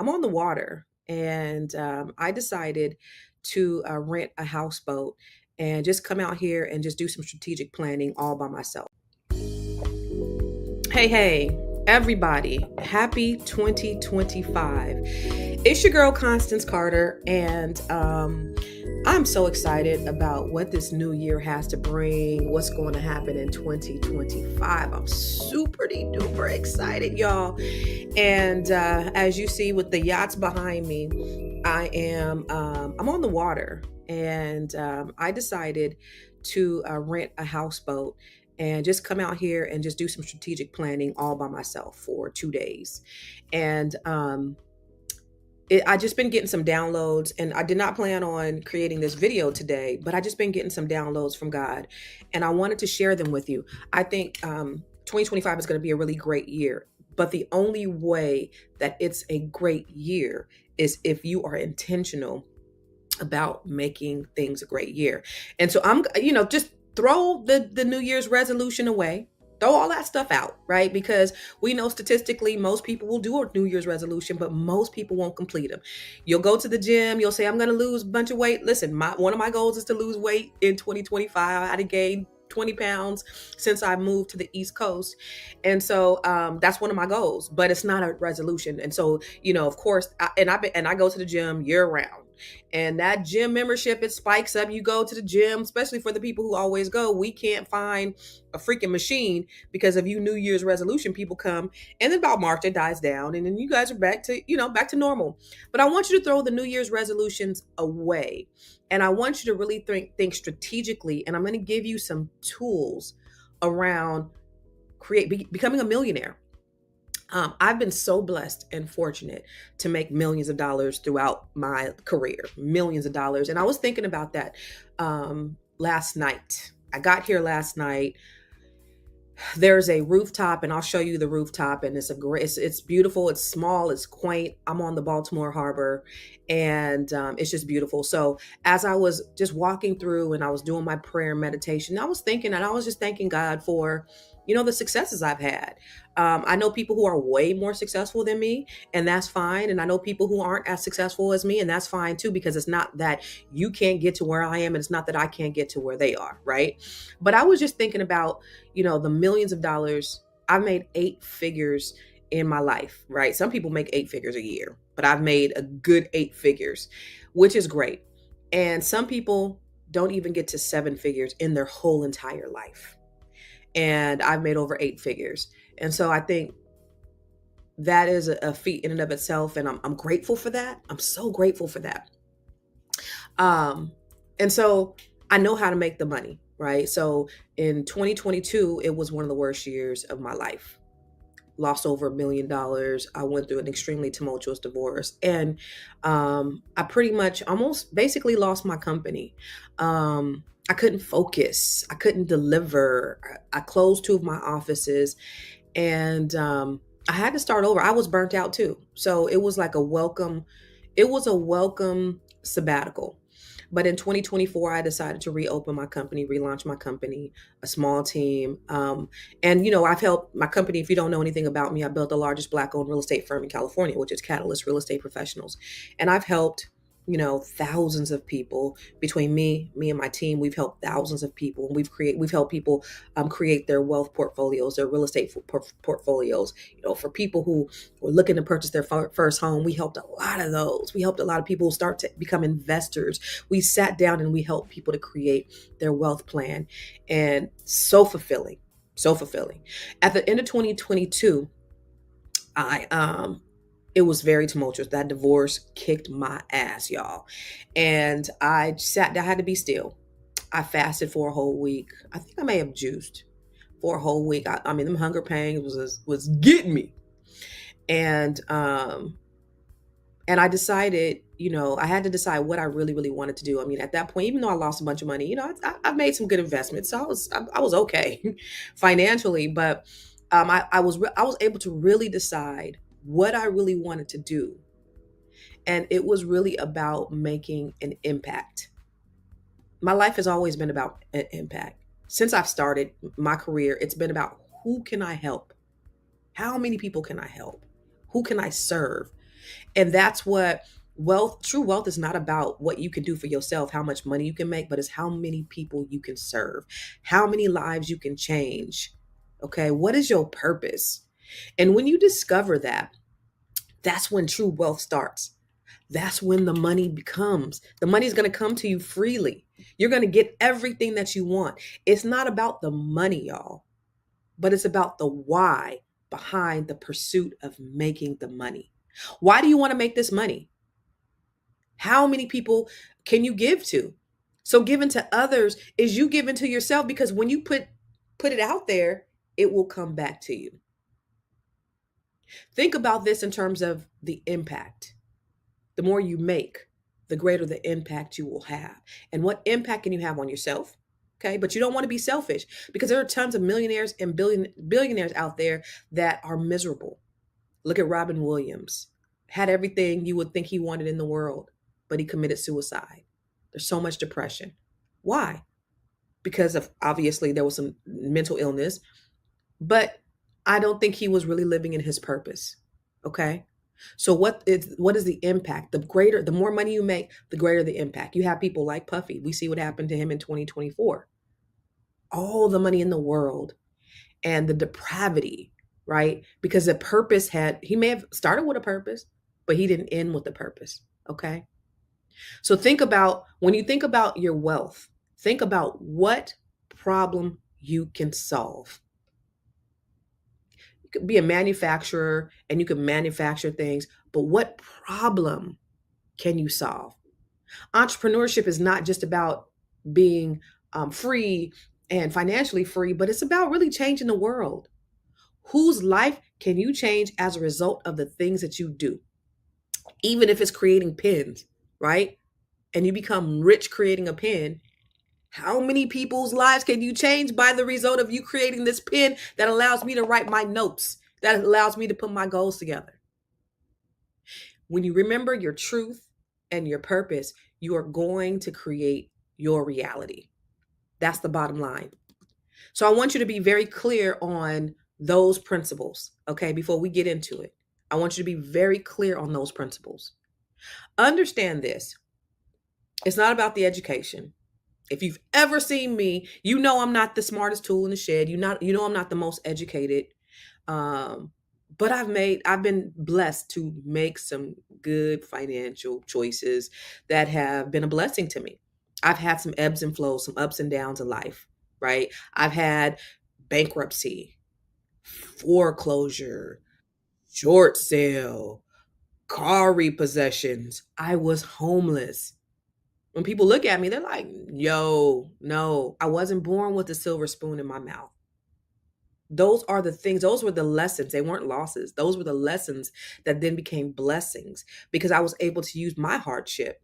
I'm on the water, and I decided to rent a houseboat and just come out here and just do some strategic planning all by myself. Hey, hey, everybody, happy 2025. It's your girl, Constance Carter, and I'm so excited about what this new year has to bring, what's going to happen in 2025. I'm super duper excited, y'all. And as you see with the yachts behind me, I'm on the water, and I decided to rent a houseboat and just come out here and just do some strategic planning all by myself for 2 days. And I just been getting some downloads, and I did not plan on creating this video today, but I just been getting some downloads from God, and I wanted to share them with you. I think 2025 is going to be a really great year, but the only way that it's a great year is if you are intentional about making things a great year. And so just throw the New Year's resolution away. Throw all that stuff out, right? Because we know statistically most people will do a New Year's resolution, but most people won't complete them. You'll go to the gym, you'll say, I'm going to lose a bunch of weight. Listen, one of my goals is to lose weight in 2025. I had to gain 20 pounds since I moved to the East Coast. And so that's one of my goals, but it's not a resolution. And so, of course, I go to the gym year round. And that gym membership, it spikes up. You go to the gym, especially for the people who always go. We can't find a freaking machine because of you New Year's resolution. People come, and then about March it dies down, and then you guys are back to normal. But I want you to throw the New Year's resolutions away, and I want you to really think strategically. And I'm going to give you some tools around becoming a millionaire. I've been so blessed and fortunate to make millions of dollars throughout my career, millions of dollars. And I was thinking about that last night. I got here last night. There's a rooftop, and I'll show you the rooftop. And it's beautiful. It's small. It's quaint. I'm on the Baltimore Harbor, and it's just beautiful. So as I was just walking through and I was doing my prayer and meditation, I was thinking, and I was just thanking God for the successes I've had. I know people who are way more successful than me, and that's fine. And I know people who aren't as successful as me, and that's fine too, because it's not that you can't get to where I am, and it's not that I can't get to where they are, right? But I was just thinking about, the millions of dollars. I've made 8 figures in my life, right? Some people make 8 figures a year, but I've made a good 8 figures, which is great. And some people don't even get to 7 figures in their whole entire life. And I've made over 8 figures. And so I think that is a feat in and of itself. And I'm grateful for that. I'm so grateful for that. And so I know how to make the money, right? So in 2022, it was one of the worst years of my life. Lost over $1 million. I went through an extremely tumultuous divorce. And I pretty much almost basically lost my company. I couldn't focus. I couldn't deliver. I closed 2 of my offices, and I had to start over. I was burnt out too. So it was like a welcome sabbatical. But in 2024, I decided to reopen my company, relaunch my company, a small team. And, I've helped my company. If you don't know anything about me, I built the largest Black-owned real estate firm in California, which is Catalyst Real Estate Professionals. And I've helped thousands of people. Between me and my team, we've helped thousands of people. We've helped people create their wealth portfolios, their real estate portfolios. For people who were looking to purchase their first home, we helped a lot of those. We helped a lot of people start to become investors. We sat down and we helped people to create their wealth plan, and so fulfilling, so fulfilling. At the end of 2022, it was very tumultuous. That divorce kicked my ass, y'all. And I had to be still. I fasted for a whole week. I think I may have juiced for a whole week. I mean, them hunger pangs was getting me. And I decided, I had to decide what I really, really wanted to do. I mean, at that point, even though I lost a bunch of money, I've made some good investments. So I was okay financially, but I was able to really decide what I really wanted to do. And it was really about making an impact. My life has always been about an impact. Since I've started my career, it's been about who can I help? How many people can I help? Who can I serve? And that's what true wealth is not about what you can do for yourself, how much money you can make, but it's how many people you can serve, how many lives you can change. Okay. What is your purpose? And when you discover that, that's when true wealth starts. That's when the money's going to come to you freely. You're going to get everything that you want. It's not about the money, y'all, but it's about the why behind the pursuit of making the money. Why do you want to make this money? How many people can you give to? So giving to others is you giving to yourself, because when you put it out there, it will come back to you. Think about this in terms of the impact. The more you make, the greater the impact you will have. And what impact can you have on yourself? Okay, but you don't want to be selfish, because there are tons of millionaires and billionaires out there that are miserable. Look at Robin Williams. Had everything you would think he wanted in the world, but he committed suicide. There's so much depression. Why? Because of, obviously, there was some mental illness, but I don't think he was really living in his purpose. Okay? So what is the impact? The more money you make, the greater the impact. You have people like Puffy. We see what happened to him in 2024. All the money in the world and the depravity, right? Because the purpose he may have started with a purpose, but he didn't end with a purpose. Okay. So when you think about your wealth, think about what problem you can solve. You could be a manufacturer and you can manufacture things, but what problem can you solve? Entrepreneurship is not just about being free and financially free, but it's about really changing the world. Whose life can you change as a result of the things that you do? Even if it's creating pens, right? And you become rich creating a pen, how many people's lives can you change by the result of you creating this pen that allows me to write my notes, that allows me to put my goals together? When you remember your truth and your purpose, you are going to create your reality. That's the bottom line. So I want you to be very clear on those principles, okay, before we get into it. I want you to be very clear on those principles. Understand this. It's not about the education. If you've ever seen me, you know I'm not the smartest tool in the shed. You know I'm not the most educated. Um, but I've been blessed to make some good financial choices that have been a blessing to me. I've had some ebbs and flows, some ups and downs of life, right? I've had bankruptcy, foreclosure, short sale, car repossessions. I was homeless. When people look at me, they're like, yo, no, I wasn't born with a silver spoon in my mouth. Those are the things, those were the lessons. They weren't losses. Those were the lessons that then became blessings, because I was able to use my hardship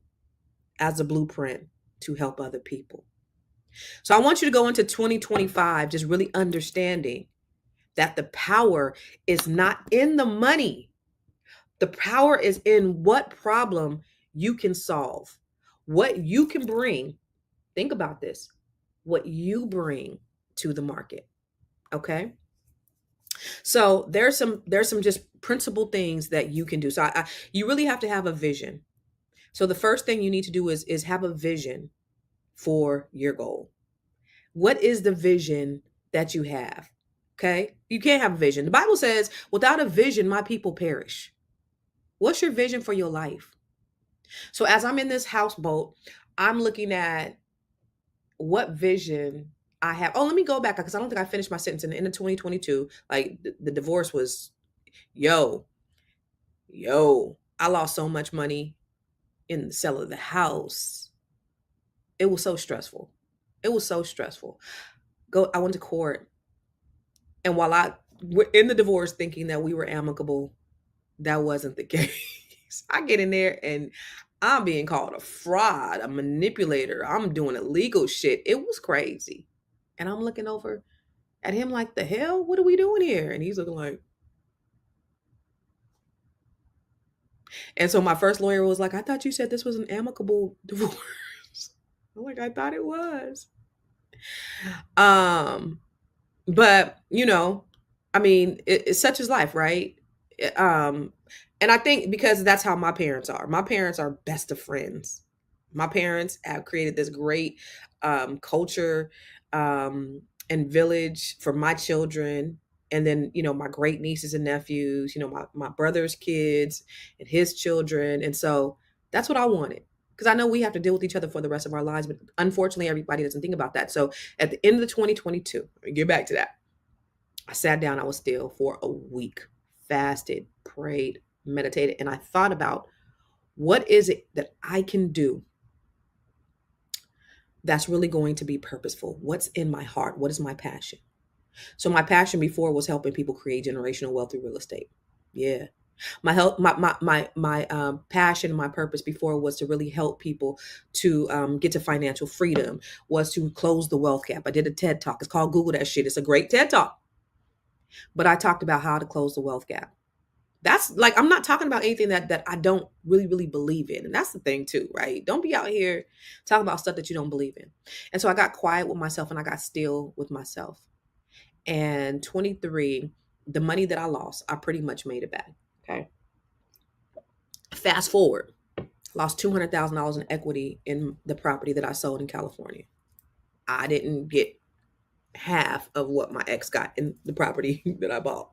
as a blueprint to help other people. So I want you to go into 2025 just really understanding that the power is not in the money. The power is in what problem you can solve, what you can bring. Think about this, what you bring to the market. Okay. So there's some just principal things that you can do. So you really have to have a vision. So the first thing you need to do is have a vision for your goal. What is the vision that you have? Okay. You can't have a vision. The Bible says, without a vision, my people perish. What's your vision for your life? So as I'm in this houseboat, I'm looking at what vision I have. Oh, let me go back, because I don't think I finished my sentence. In the end of 2022, like the divorce was, yo, I lost so much money in the sale of the house. It was so stressful. It was so stressful. I went to court, and while I were in the divorce thinking that we were amicable, that wasn't the case. I get in there and I'm being called a fraud, a manipulator. I'm doing illegal shit. It was crazy. And I'm looking over at him like, the hell? What are we doing here? And he's looking like, and so my first lawyer was like, I thought you said this was an amicable divorce. I'm like, I thought it was. Um, but I mean, it's such as life, right? Um, And I think because that's how my parents are. My parents are best of friends. My parents have created this great culture and village for my children. And then, my great nieces and nephews, my brother's kids and his children. And so that's what I wanted. Because I know we have to deal with each other for the rest of our lives. But unfortunately, everybody doesn't think about that. So at the end of the 2022, let me get back to that. I sat down, I was still for a week, fasted, prayed, meditated, and I thought about what is it that I can do that's really going to be purposeful? What's in my heart? What is my passion? So my passion before was helping people create generational wealth through real estate. Yeah. My help, my passion, my purpose before was to really help people to get to financial freedom, was to close the wealth gap. I did a TED talk. It's called Google that shit. It's a great TED talk. But I talked about how to close the wealth gap. That's like, I'm not talking about anything that I don't really believe in. And that's the thing too, right? Don't be out here talking about stuff that you don't believe in. And so I got quiet with myself and I got still with myself. And 23, the money that I lost, I pretty much made it back. Okay. Fast forward, lost $200,000 in equity in the property that I sold in California. I didn't get half of what my ex got in the property that I bought.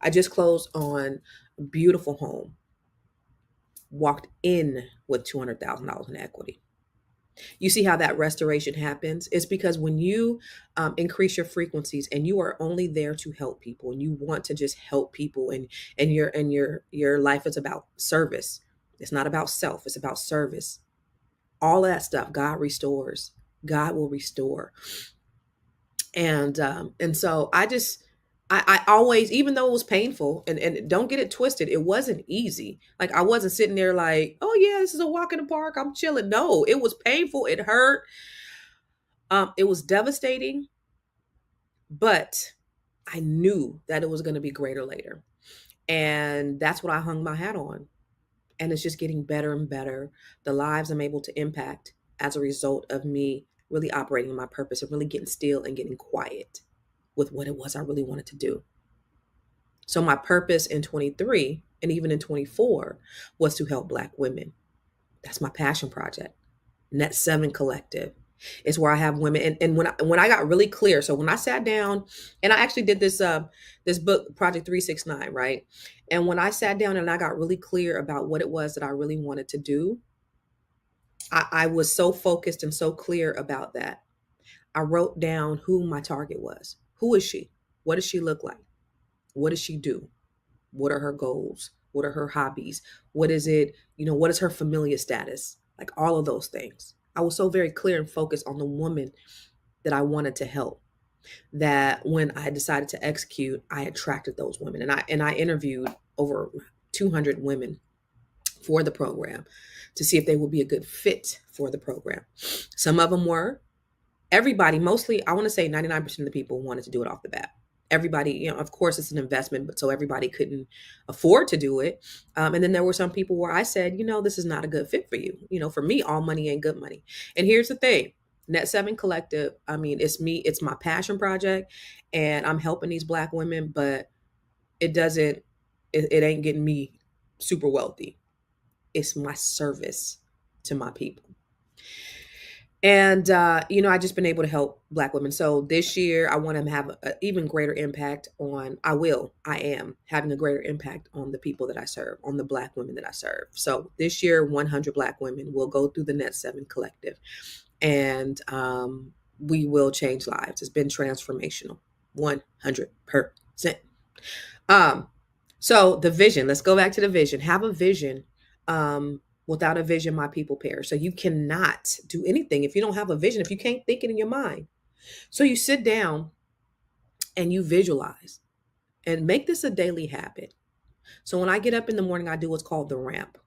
I just closed on a beautiful home, walked in with $200,000 in equity. You see how that restoration happens? It's because when you increase your frequencies and you are only there to help people and you want to just help people, and your life is about service. It's not about self, it's about service. All that stuff, God restores. God will restore. And so I always, even though it was painful, and don't get it twisted, it wasn't easy. Like, I wasn't sitting there like, oh yeah, this is a walk in the park, I'm chilling. No, it was painful, it hurt, it was devastating, but I knew that it was going to be greater later. And that's what I hung my hat on. And it's just getting better and better. The lives I'm able to impact as a result of me really operating my purpose and really getting still and getting quiet with what it was I really wanted to do. So my purpose in 23 and even in 24 was to help Black women. That's my passion project. Net 7 Collective is where I have women. And when I got really clear, so when I sat down, and I actually did this book, Project 369, right? And when I sat down and I got really clear about what it was that I really wanted to do, I was so focused and so clear about that. I wrote down who my target was. Who is she? What does she look like? What does she do? What are her goals? What are her hobbies? What is it? What is her familiar status? Like, all of those things. I was so very clear and focused on the woman that I wanted to help, that when I decided to execute, I attracted those women. And I interviewed over 200 women for the program to see if they would be a good fit for the program. Some of them were. Everybody, mostly, I want to say 99% of the people wanted to do it off the bat. Everybody, of course, it's an investment, but so everybody couldn't afford to do it. And then there were some people where I said, this is not a good fit for you. For me, all money ain't good money. And here's the thing. Net 7 Collective, I mean, it's me, it's my passion project, and I'm helping these Black women, but it ain't getting me super wealthy. It's my service to my people. And, I just been able to help Black women. So this year, I want to have an even greater impact I am having a greater impact on the people that I serve, on the Black women that I serve. So this year, 100 Black women will go through the Net 7 Collective, and we will change lives. It's been transformational, 100%. So the vision, let's go back to the vision. Have a vision. Without a vision, my people perish. So you cannot do anything if you don't have a vision, if you can't think it in your mind. So you sit down and you visualize and make this a daily habit. So when I get up in the morning, I do what's called the ramp.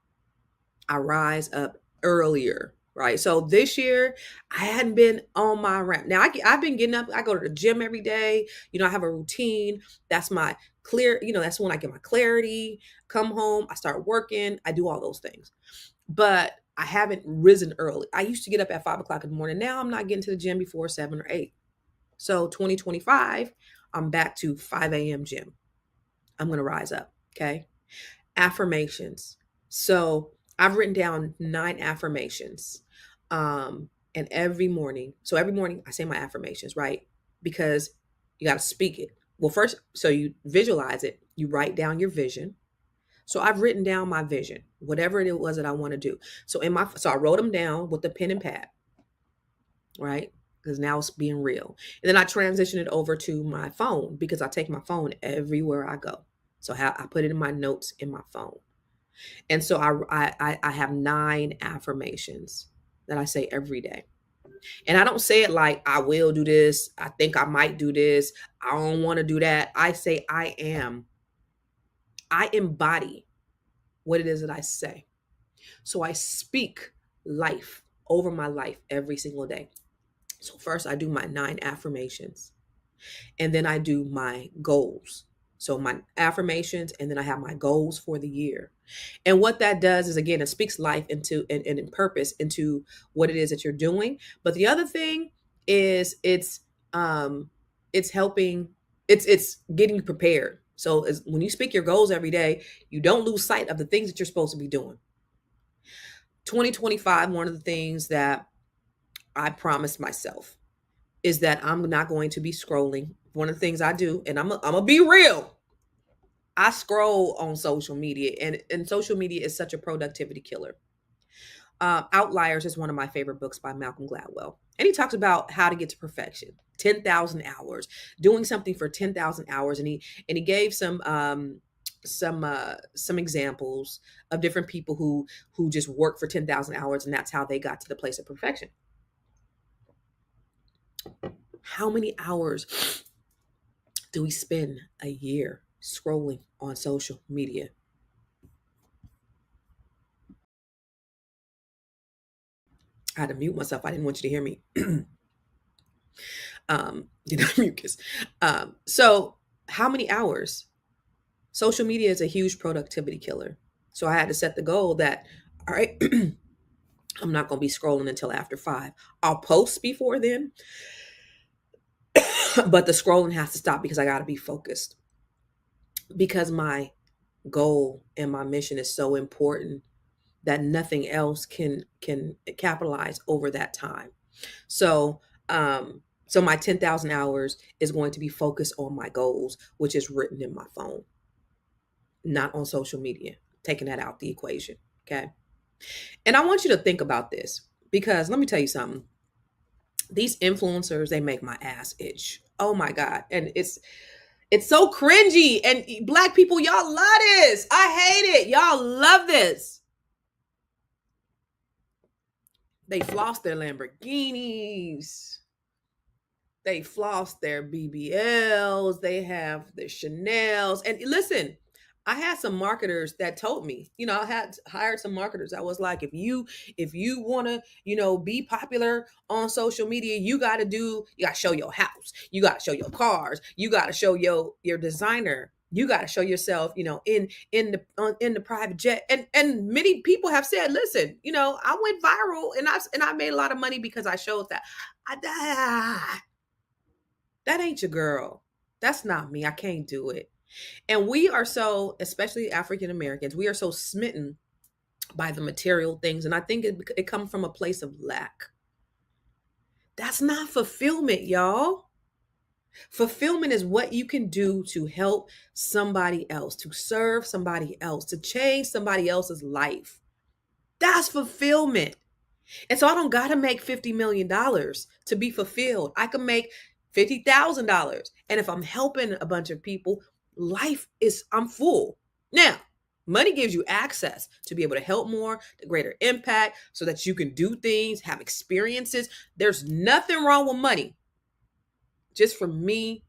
I rise up earlier, right? So this year, I hadn't been on my ramp. Now I've been getting up. I go to the gym every day. I have a routine. That's my clear, that's when I get my clarity, come home, I start working, I do all those things. But I haven't risen early. I used to get up at 5 o'clock in the morning. Now I'm not getting to the gym before 7 or 8. So 2025, I'm back to 5 a.m. gym. I'm going to rise up. Okay. Affirmations. So I've written down 9 affirmations. And every morning I say my affirmations, right? Because you got to speak it. Well, first, so you visualize it, you write down your vision. So I've written down my vision, whatever it was that I want to do. So I wrote them down with the pen and pad, right? Because now it's being real. And then I transition it over to my phone because I take my phone everywhere I go. So I put it in my notes in my phone. And so I have 9 affirmations that I say every day. And I don't say it like I will do this, I think I might do this, I don't want to do that. I say I am. I embody what it is that I say. So I speak life over my life every single day. So first I do my 9 affirmations. And then I do my goals. So my affirmations, and then I have my goals for the year. And what that does is, again, it speaks life into and in purpose into what it is that you're doing. But the other thing is it's helping, it's getting you prepared. So when you speak your goals every day, you don't lose sight of the things that you're supposed to be doing. 2025, one of the things that I promised myself is that I'm not going to be scrolling. One of the things I do, and I'm gonna be real, I scroll on social media, and social media is such a productivity killer. Outliers is one of my favorite books by Malcolm Gladwell, and he talks about how to get to perfection. 10,000 hours, doing something for 10,000 hours, and he gave some examples of different people who just work for 10,000 hours, and that's how they got to the place of perfection. How many hours do we spend a year scrolling on social media? I had to mute myself. I didn't want you to hear me. Mucus. So how many hours? Social media is a huge productivity killer. So I had to set the goal that, all right, I'm not going to be scrolling until after 5. I'll post before then, but the scrolling has to stop because I got to be focused. Because my goal and my mission is so important that nothing else can capitalize over that time. So so my 10,000 hours is going to be focused on my goals, which is written in my phone, not on social media. Taking that out the equation, okay? And I want you to think about this because let me tell you something. These influencers, they make my ass itch. Oh my God. And it's so cringy. And black people, y'all love this. I hate it. Y'all love this. They floss their Lamborghinis. They floss their BBLs. They have their Chanels. And listen, I had some marketers that told me, I had hired some marketers. I was like, if you want to, be popular on social media, you got to show your house. You got to show your cars. You got to show your designer. You got to show yourself, in the private jet. And many people have said, listen, I went viral and I made a lot of money because I showed that. That ain't your girl. That's not me. I can't do it. And we are so, especially African Americans, we are so smitten by the material things. And I think it comes from a place of lack. That's not fulfillment, y'all. Fulfillment is what you can do to help somebody else, to serve somebody else, to change somebody else's life. That's fulfillment. And so I don't got to make $50 million to be fulfilled. I can make $50,000. And if I'm helping a bunch of people, I'm full. Now, money gives you access to be able to help more, to greater impact, so that you can do things, have experiences. There's nothing wrong with money. Just for me,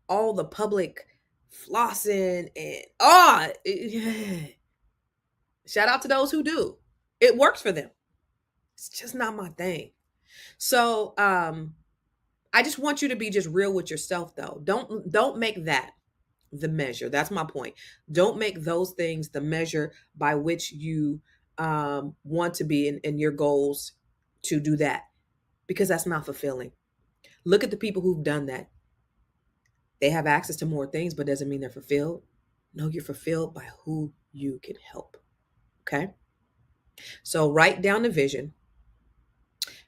all the public flossing and shout out to those who do. It works for them. It's just not my thing. So I just want you to be just real with yourself though. Don't make that the measure. That's my point. Don't make those things the measure by which you want to be in your goals to do that, because that's not fulfilling. Look at the people who've done that. They have access to more things, but doesn't mean they're fulfilled. No, you're fulfilled by who you can help. Okay. So write down the vision,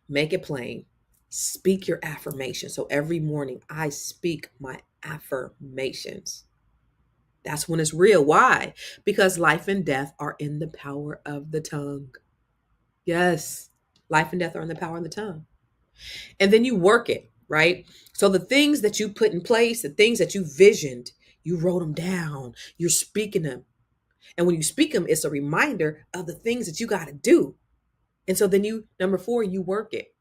make it plain, speak your affirmation. So every morning I speak my affirmations. That's when it's real. Why? Because life and death are in the power of the tongue. Yes. Life and death are in the power of the tongue. And then you work it, right? So the things that you put in place, the things that you visioned, you wrote them down, you're speaking them. And when you speak them, it's a reminder of the things that you got to do. And so then number 4, you work it.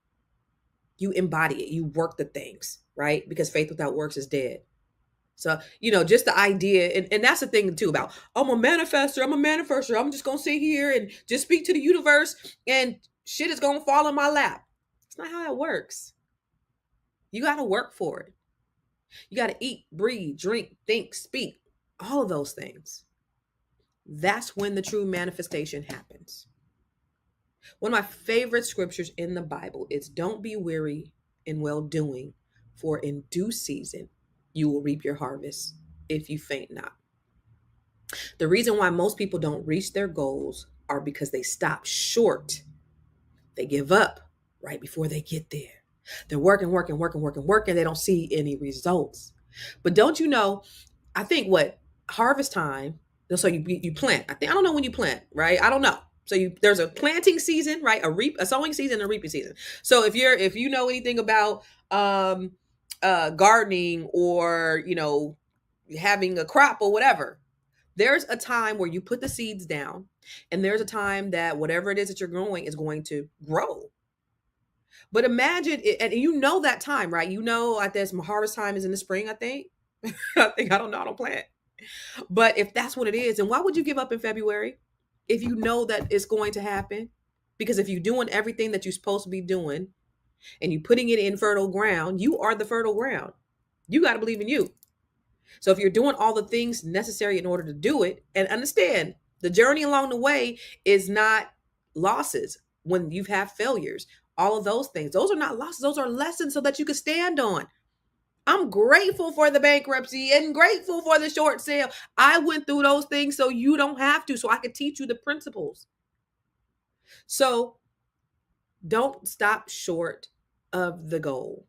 You embody it. You work the things, right? Because faith without works is dead. So, just the idea, and that's the thing too about, I'm a manifester, I'm just going to sit here and just speak to the universe and shit is going to fall in my lap. It's not how that works. You got to work for it. You got to eat, breathe, drink, think, speak, all of those things. That's when the true manifestation happens. One of my favorite scriptures in the Bible is, don't be weary in well doing, for in due season you will reap your harvest if you faint not. The reason why most people don't reach their goals are because they stop short. They give up right before they get there. They're working. They don't see any results. But don't you know, I think harvest time, so you plant. I don't know when you plant, right? I don't know. So there's a planting season, right? A sowing season, a reaping season. So if you know anything about gardening or having a crop or whatever, there's a time where you put the seeds down, and there's a time that whatever it is that you're growing is going to grow. But imagine it, and that time, right? Like there's harvest time is in the spring, I think. I don't know, I don't plant. But if that's what it is, then why would you give up in February if you know that it's going to happen? Because if you're doing everything that you're supposed to be doing and you're putting it in fertile ground, you are the fertile ground. You got to believe in you. So if you're doing all the things necessary in order to do it, and understand the journey along the way is not losses. When you've had failures, all of those things, those are not losses. Those are lessons so that you can stand on. I'm grateful for the bankruptcy and grateful for the short sale. I went through those things so you don't have to, so I could teach you the principles. So don't stop short of the goal.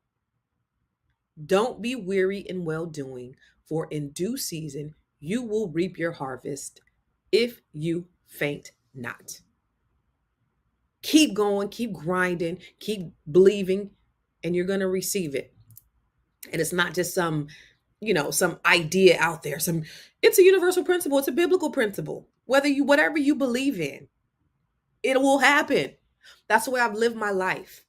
Don't be weary in well-doing, for in due season you will reap your harvest if you faint not. Keep going, keep grinding, keep believing, and you're going to receive it. And it's not just some idea out there. It's a universal principle. It's a biblical principle. Whatever you believe in, it will happen. That's the way I've lived my life.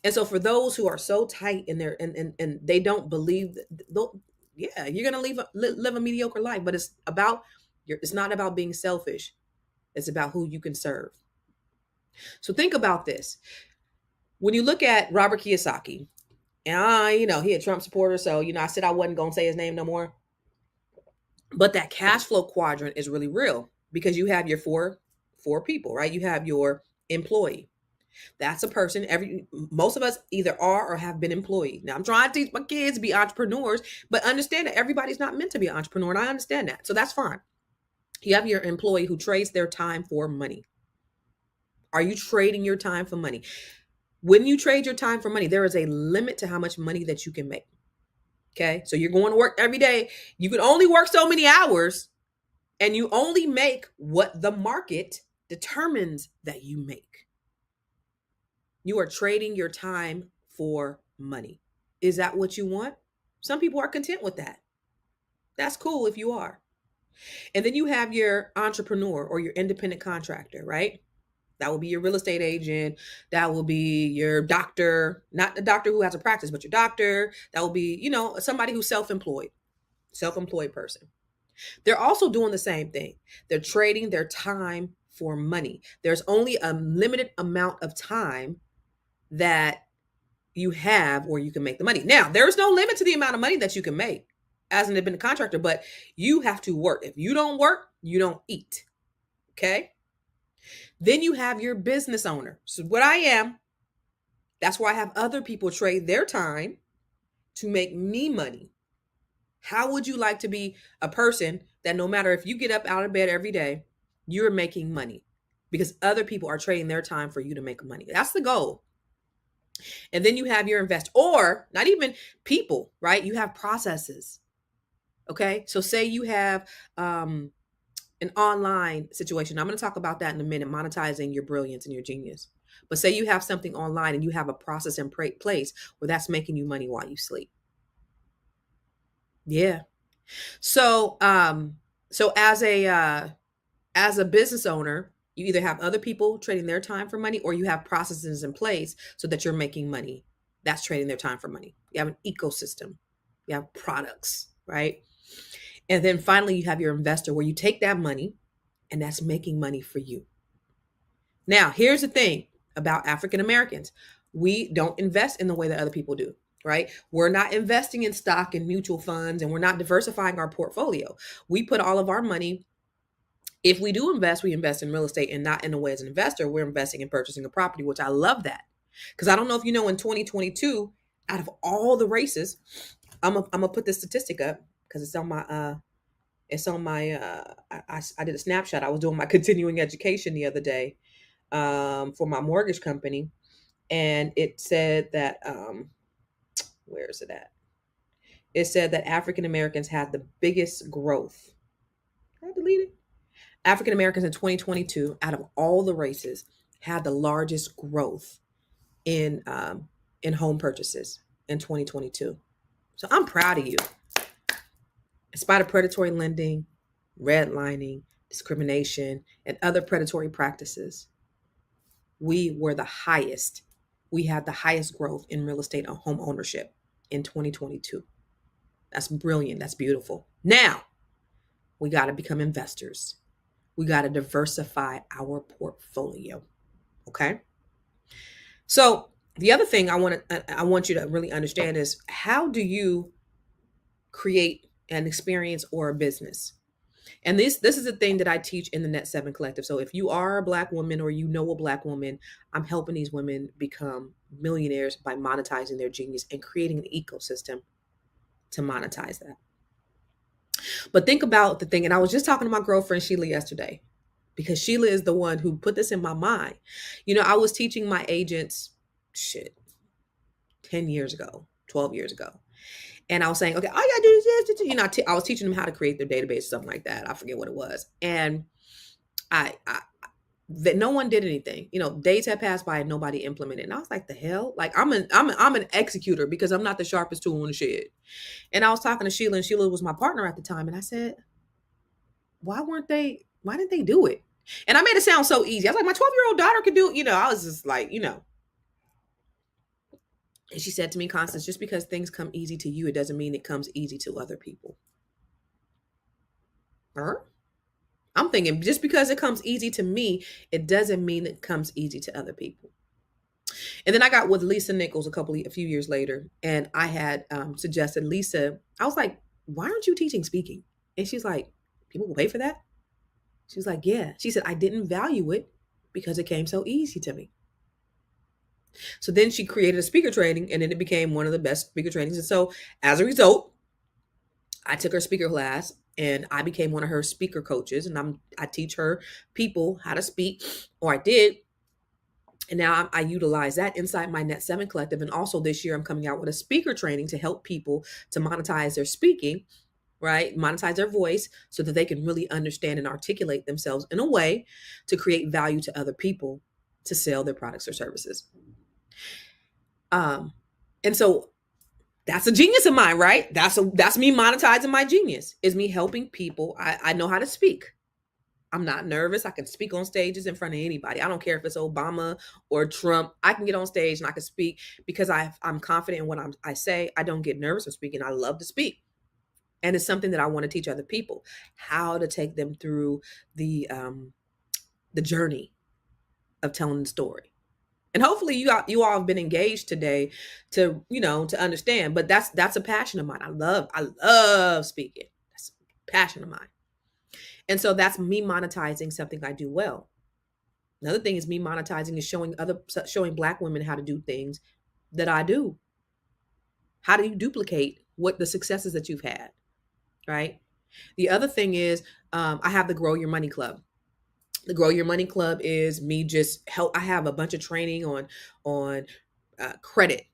And so for those who are so tight in their and they don't believe, you're gonna live a mediocre life. But it's not about being selfish. It's about who you can serve. So think about this. When you look at Robert Kiyosaki, and he a Trump supporter, so I said I wasn't gonna say his name no more. But that cash flow quadrant is really real, because you have your four people, right? You have your employee. That's a person. Most of us either are or have been employed. Now I'm trying to teach my kids to be entrepreneurs, but understand that everybody's not meant to be an entrepreneur, and I understand that. So that's fine. You have your employee who trades their time for money. Are you trading your time for money? When you trade your time for money, there is a limit to how much money that you can make. Okay. So you're going to work every day. You can only work so many hours, and you only make what the market determines that you make. You are trading your time for money. Is that what you want? Some people are content with that. That's cool if you are. And then you have your entrepreneur or your independent contractor, right? That will be your real estate agent. That will be your doctor, not the doctor who has a practice, but your doctor. That will be, somebody who's self-employed person. They're also doing the same thing. They're trading their time for money. There's only a limited amount of time that you have where you can make the money. Now, there's no limit to the amount of money that you can make as an independent contractor, but you have to work. If you don't work, you don't eat. Okay? Then you have your business owner. So what I am, that's why I have other people trade their time to make me money. How would you like to be a person that no matter if you get up out of bed every day you're making money because other people are trading their time for you to make money. That's the goal. And then you have your invest, or not even people, right? You have processes. Okay. So say you have an online situation. I'm going to talk about that in a minute, monetizing your brilliance and your genius. But say you have something online and you have a process in place where that's making you money while you sleep. Yeah. So so as a business owner, you either have other people trading their time for money or you have processes in place so that you're making money. That's trading their time for money. You have an ecosystem. You have products, right? And then finally you have your investor where you take that money and that's making money for you. Now, here's the thing about African Americans. We don't invest in the way that other people do, right? We're not investing in stock and mutual funds and we're not diversifying our portfolio. We put all of our money, if we do invest, we invest in real estate and not in a way as an investor. We're investing in purchasing a property, which I love that. Because I don't know if you know, in 2022, out of all the races, I'm gonna put this statistic up because I did a snapshot. I was doing my continuing education the other day for my mortgage company, and it said that where is it at? It said that African Americans had the biggest growth. Did I delete it? African Americans in 2022, out of all the races, had the largest growth in home purchases in 2022. So I'm proud of you. In spite of predatory lending, redlining, discrimination, and other predatory practices, we were the highest. We had the highest growth in real estate and home ownership in 2022. That's brilliant. That's beautiful. Now, we got to become investors. We got to diversify our portfolio. Okay? So, the other thing I want you to really understand is, how do you create an experience or a business? And this is a thing that I teach in the Net 7 Collective. So if you are a Black woman or you know a Black woman, I'm helping these women become millionaires by monetizing their genius and creating an ecosystem to monetize that. But think about the thing, and I was just talking to my girlfriend Sheila yesterday, because Sheila is the one who put this in my mind. You know, I was teaching my agents 10 years ago, 12 years ago. And I was saying, okay, all you gotta do is this. You know, I was teaching them how to create their database, something like that. I forget what it was. And I that no one did anything. You know, days had passed by and nobody implemented. And I was like, the hell? Like, I'm an executor because I'm not the sharpest tool in the shed. And I was talking to Sheila, and Sheila was my partner at the time. And I said, why didn't they do it? And I made it sound so easy. I was like, my 12-year-old daughter could do it. You know, I was just like, you know. And she said to me, Constance, just because things come easy to you, it doesn't mean it comes easy to other people. Huh? I'm thinking, just because it comes easy to me, it doesn't mean it comes easy to other people. And then I got with Lisa Nichols a few years later, and I had suggested Lisa. I was like, why aren't you teaching speaking? And she's like, people will pay for that? She was like, yeah. She said, I didn't value it because it came so easy to me. So then she created a speaker training, and then it became one of the best speaker trainings. And so as a result, I took her speaker class and I became one of her speaker coaches, and I teach her people how to speak, or I did. And now I utilize that inside my Net 7 Collective. And also this year, I'm coming out with a speaker training to help people to monetize their speaking, right? Monetize their voice so that they can really understand and articulate themselves in a way to create value to other people to sell their products or services. And so that's a genius of mine, right? That's me monetizing my genius, is me helping people. I know how to speak. I'm not nervous. I can speak on stages in front of anybody. I don't care if it's Obama or Trump. I can get on stage and I can speak because I'm confident in what I say. I don't get nervous when speaking. I love to speak. And it's something that I want to teach other people, how to take them through the journey of telling the story. And hopefully you all have been engaged today to understand. But that's a passion of mine. I love speaking. That's a passion of mine. And so that's me monetizing something I do well. Another thing is me monetizing is showing Black women how to do things that I do. How do you duplicate what the successes that you've had, right? The other thing is I have the Grow Your Money Club. The Grow Your Money Club is me just help. I have a bunch of training on credit.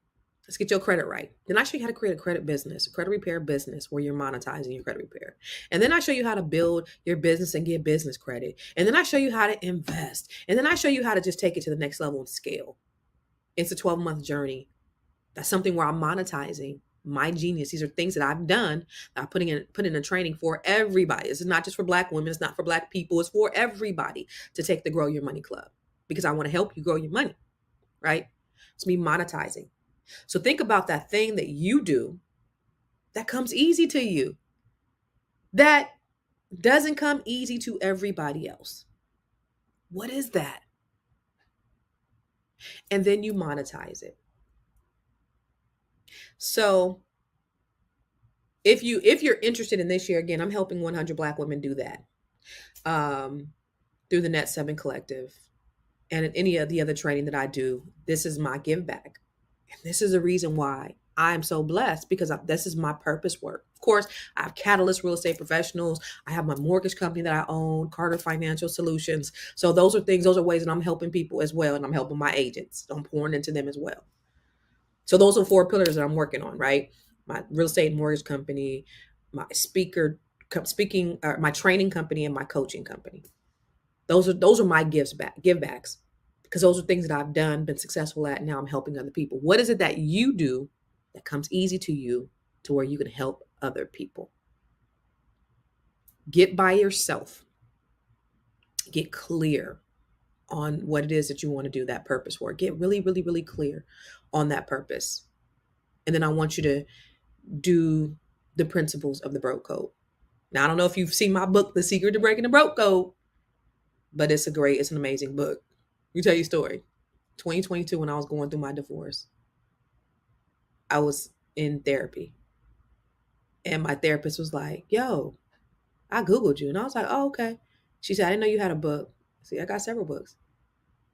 Let's get your credit right. Then I show you how to create a credit business, a credit repair business where you're monetizing your credit repair. And then I show you how to build your business and get business credit. And then I show you how to invest. And then I show you how to just take it to the next level and scale. It's a 12-month journey. That's something where I'm monetizing my genius. These are things that I've done that I'm putting in a training for everybody. This is not just for Black women. It's not for Black people. It's for everybody to take the Grow Your Money Club because I want to help you grow your money, right? It's me monetizing. So think about that thing that you do that comes easy to you, that doesn't come easy to everybody else. What is that? And then you monetize it. So if you're interested in this year, again, I'm helping 100 Black women do that through the Net 7 Collective and any of the other training that I do. This is my give back. And this is the reason why I'm so blessed, because this is my purpose work. Of course, I have Catalyst Real Estate Professionals. I have my mortgage company that I own, Carter Financial Solutions. So those are ways that I'm helping people as well. And I'm helping my agents. I'm pouring into them as well. So those are 4 pillars that I'm working on, right? My real estate and mortgage company, my my training company, and my coaching company. Those are my give backs, because those are things that I've done, been successful at. And now I'm helping other people. What is it that you do that comes easy to you to where you can help other people? Get by yourself. Get clear on what it is that you want to do that purpose for. Get really, really, really clear on that purpose. And then I want you to do the principles of the broke code. Now, I don't know if you've seen my book, The Secret to Breaking the Broke Code, but it's an amazing book. Let me tell you a story. 2022, when I was going through my divorce, I was in therapy. And my therapist was like, yo, I Googled you. And I was like, oh, okay. She said, I didn't know you had a book. See, I got several books.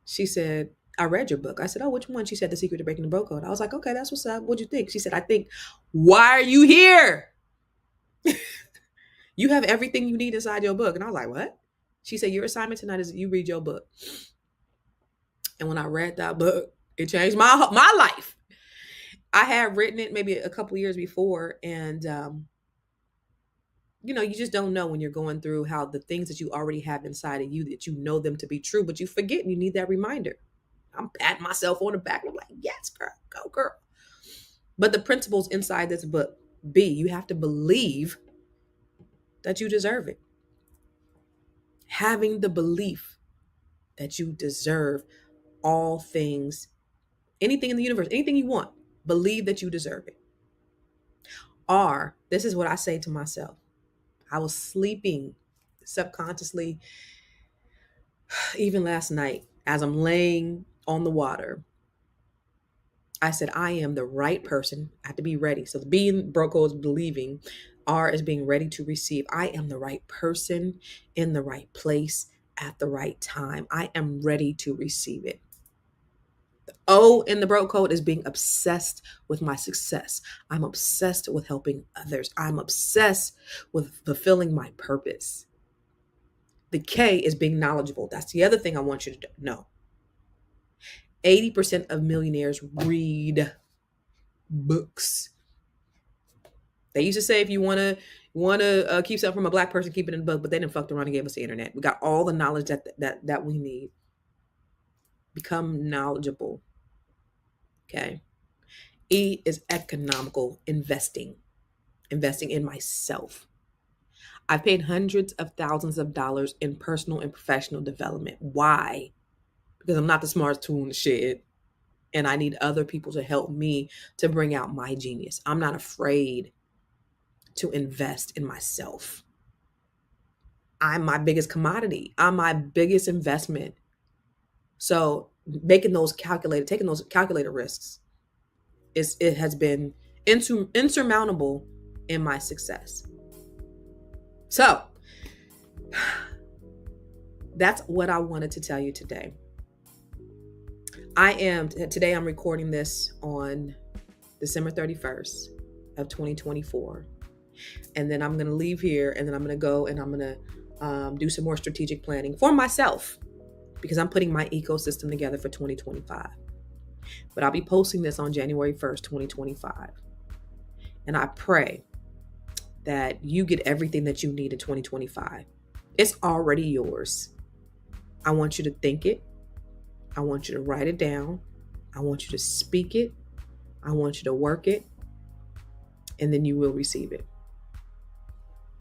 She said, I read your book. I said, oh, which one? She said, The Secret to Breaking the Broke Code. I was like, okay, that's what's up. What'd you think? She said, I think, why are you here? You have everything you need inside your book. And I was like, what? She said, your assignment tonight is you read your book. And when I read that book, it changed my life. I had written it maybe a couple years before. And, you just don't know when you're going through how the things that you already have inside of you, that you know them to be true, but you forget and you need that reminder. I'm patting myself on the back. I'm like, yes, girl, go girl. But the principles inside this book, you have to believe that you deserve it. Having the belief that you deserve all things, anything in the universe, anything you want, believe that you deserve it. Or, this is what I say to myself. I was sleeping subconsciously, even last night, as I'm laying on the water. I said, I am the right person. I have to be ready. So being broke is believing. R is being ready to receive. I am the right person in the right place at the right time. I am ready to receive it. The O in the broke code is being obsessed with my success. I'm obsessed with helping others. I'm obsessed with fulfilling my purpose. The K is being knowledgeable. That's the other thing I want you to know. 80% of millionaires read books. They used to say, if you want to keep something from a Black person, keep it in a book, but they didn't fuck around and gave us the internet. We got all the knowledge that we need. Become knowledgeable. Okay. E is economical, investing in myself. I've paid hundreds of thousands of dollars in personal and professional development. Why? Because I'm not the smartest tool in the shed. And I need other people to help me to bring out my genius. I'm not afraid to invest in myself. I'm my biggest commodity. I'm my biggest investment. So taking those calculated risks, it has been insurmountable in my success. So that's what I wanted to tell you today. Today I'm recording this on December 31st of 2024. And then I'm going to leave here, and then I'm going to go and I'm going to do some more strategic planning for myself, because I'm putting my ecosystem together for 2025. But I'll be posting this on January 1st, 2025. And I pray that you get everything that you need in 2025. It's already yours. I want you to think it. I want you to write it down. I want you to speak it. I want you to work it. And then you will receive it.